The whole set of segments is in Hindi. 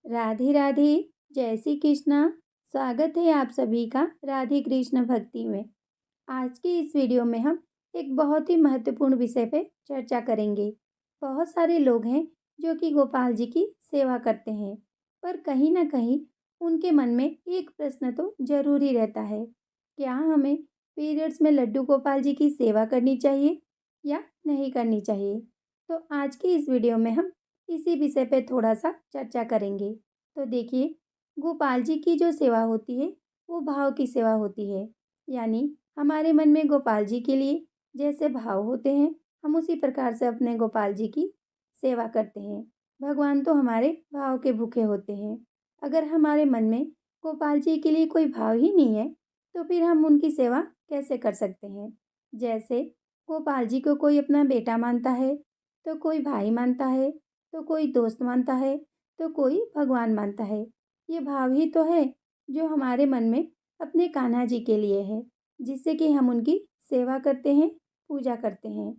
राधे राधे। जय श्री कृष्णा। स्वागत है आप सभी का राधे कृष्ण भक्ति में। आज की इस वीडियो में हम एक बहुत ही महत्वपूर्ण विषय पे चर्चा करेंगे। बहुत सारे लोग हैं जो कि गोपाल जी की सेवा करते हैं, पर कहीं ना कहीं उनके मन में एक प्रश्न तो जरूर ही रहता है, क्या हमें पीरियड्स में लड्डू गोपाल जी की सेवा करनी चाहिए या नहीं करनी चाहिए। तो आज की इस वीडियो में हम इसी विषय पे थोड़ा सा चर्चा करेंगे। तो देखिए, गोपाल जी की जो सेवा होती है वो भाव की सेवा होती है। यानी हमारे मन में गोपाल जी के लिए जैसे भाव होते हैं, हम उसी प्रकार से अपने गोपाल जी की सेवा करते हैं। भगवान तो हमारे भाव के भूखे होते हैं। अगर हमारे मन में गोपाल जी के लिए कोई भाव ही नहीं है, तो फिर हम उनकी सेवा कैसे कर सकते हैं। जैसे गोपाल जी को कोई अपना बेटा मानता है, तो कोई भाई मानता है, तो कोई दोस्त मानता है, तो कोई भगवान मानता है। ये भाव ही तो है जो हमारे मन में अपने कान्हा जी के लिए है, जिससे कि हम उनकी सेवा करते हैं, पूजा करते हैं।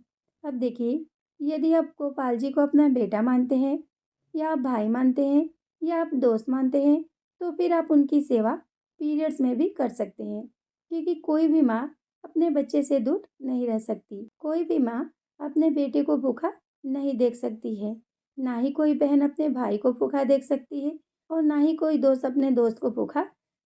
अब देखिए, यदि आप गोपाल जी को अपना बेटा मानते हैं, या आप भाई मानते हैं, या आप दोस्त मानते हैं, तो फिर आप उनकी सेवा पीरियड्स में भी कर सकते हैं। क्योंकि कोई भी माँ अपने बच्चे से दूर नहीं रह सकती। कोई भी माँ अपने बेटे को भूखा नहीं देख सकती है। ना ही कोई बहन अपने भाई को भूखा देख सकती है, और ना ही कोई दोस्त अपने दोस्त को भूखा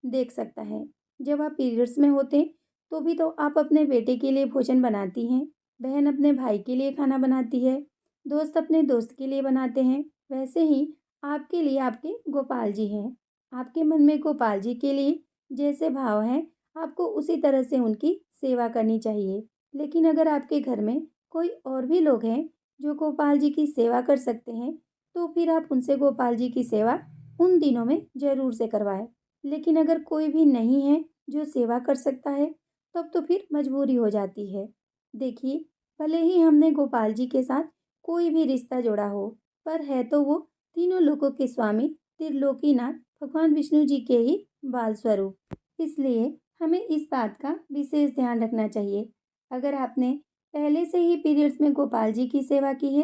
देख सकता है। जब आप पीरियड्स में होते हैं, तो भी तो आप अपने बेटे के लिए भोजन बनाती हैं, बहन अपने भाई के लिए खाना बनाती है, दोस्त अपने दोस्त के लिए बनाते हैं। वैसे ही आपके लिए आपके गोपाल जी हैं। आपके मन में गोपाल जी के लिए जैसे भाव हैं, आपको उसी तरह से उनकी सेवा करनी चाहिए। लेकिन अगर आपके घर में कोई और भी लोग हैं जो गोपाल जी की सेवा कर सकते हैं, तो फिर आप उनसे गोपाल जी की सेवा उन दिनों में ज़रूर से करवाएं। लेकिन अगर कोई भी नहीं है जो सेवा कर सकता है, तब तो फिर मजबूरी हो जाती है। देखिए, भले ही हमने गोपाल जी के साथ कोई भी रिश्ता जोड़ा हो, पर है तो वो तीनों लोकों के स्वामी त्रिलोकीनाथ भगवान विष्णु जी के ही बाल स्वरूप। इसलिए हमें इस बात का विशेष ध्यान रखना चाहिए। अगर आपने पहले से ही पीरियड्स में गोपाल जी की सेवा की है,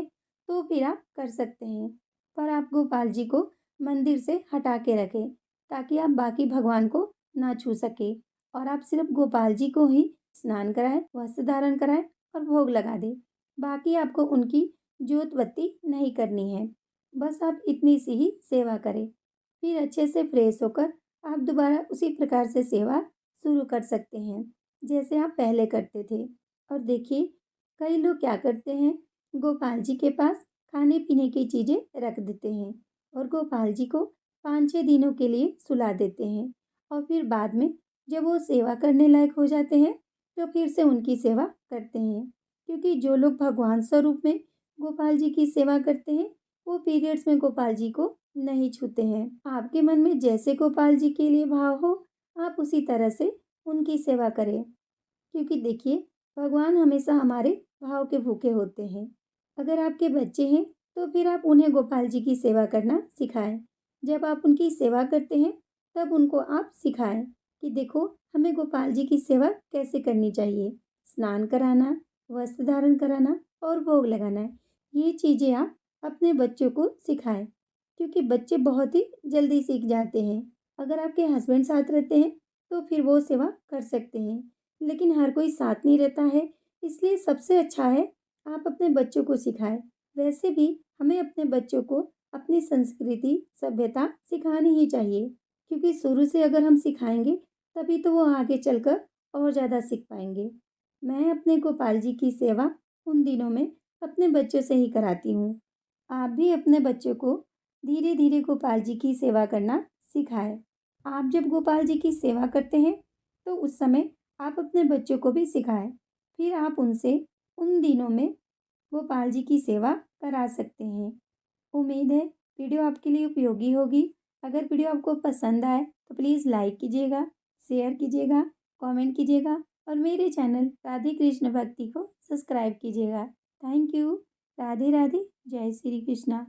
तो फिर आप कर सकते हैं। पर आप गोपाल जी को मंदिर से हटा के रखें, ताकि आप बाकी भगवान को ना छू सके, और आप सिर्फ गोपाल जी को ही स्नान कराएं, वस्त्र धारण कराएं और भोग लगा दें। बाकी आपको उनकी जोत बत्ती नहीं करनी है। बस आप इतनी सी ही सेवा करें। फिर अच्छे से फ्रेश होकर आप दोबारा उसी प्रकार से सेवा शुरू कर सकते हैं, जैसे आप पहले करते थे। और देखिए, कई लोग क्या करते हैं, गोपाल जी के पास खाने पीने की चीज़ें रख देते हैं, और गोपाल जी को 5-6 दिनों के लिए सुला देते हैं, और फिर बाद में जब वो सेवा करने लायक हो जाते हैं, तो फिर से उनकी सेवा करते हैं। क्योंकि जो लोग भगवान स्वरूप में गोपाल जी की सेवा करते हैं, वो पीरियड्स में गोपाल जी को नहीं छूते हैं। आपके मन में जैसे गोपाल जी के लिए भाव हो, आप उसी तरह से उनकी सेवा करें। क्योंकि देखिए, भगवान हमेशा हमारे भाव के भूखे होते हैं। अगर आपके बच्चे हैं, तो फिर आप उन्हें गोपाल जी की सेवा करना सिखाएं। जब आप उनकी सेवा करते हैं, तब उनको आप सिखाएं कि देखो, हमें गोपाल जी की सेवा कैसे करनी चाहिए। स्नान कराना, वस्त्र धारण कराना और भोग लगाना, ये चीज़ें आप अपने बच्चों को सिखाएं। क्योंकि बच्चे बहुत ही जल्दी सीख जाते हैं। अगर आपके हस्बैंड साथ रहते हैं, तो फिर वो सेवा कर सकते हैं। लेकिन हर कोई साथ नहीं रहता है, इसलिए सबसे अच्छा है आप अपने बच्चों को सिखाएं। वैसे भी हमें अपने बच्चों को अपनी संस्कृति, सभ्यता सिखानी ही चाहिए, क्योंकि शुरू से अगर हम सिखाएंगे, तभी तो वो आगे चलकर और ज़्यादा सीख पाएंगे। मैं अपने गोपाल जी की सेवा उन दिनों में अपने बच्चों से ही कराती हूँ। आप भी अपने बच्चों को धीरे धीरे गोपाल जी की सेवा करना सिखाएं। आप जब गोपाल जी की सेवा करते हैं, तो उस समय आप अपने बच्चों को भी सिखाएं। फिर आप उनसे उन दिनों में गोपाल जी की सेवा करा सकते हैं। उम्मीद है वीडियो आपके लिए उपयोगी होगी। अगर वीडियो आपको पसंद आए, तो प्लीज़ लाइक कीजिएगा, शेयर कीजिएगा, कमेंट कीजिएगा, और मेरे चैनल राधे कृष्ण भक्ति को सब्सक्राइब कीजिएगा। Thank you. राधे राधे। जय श्री कृष्णा।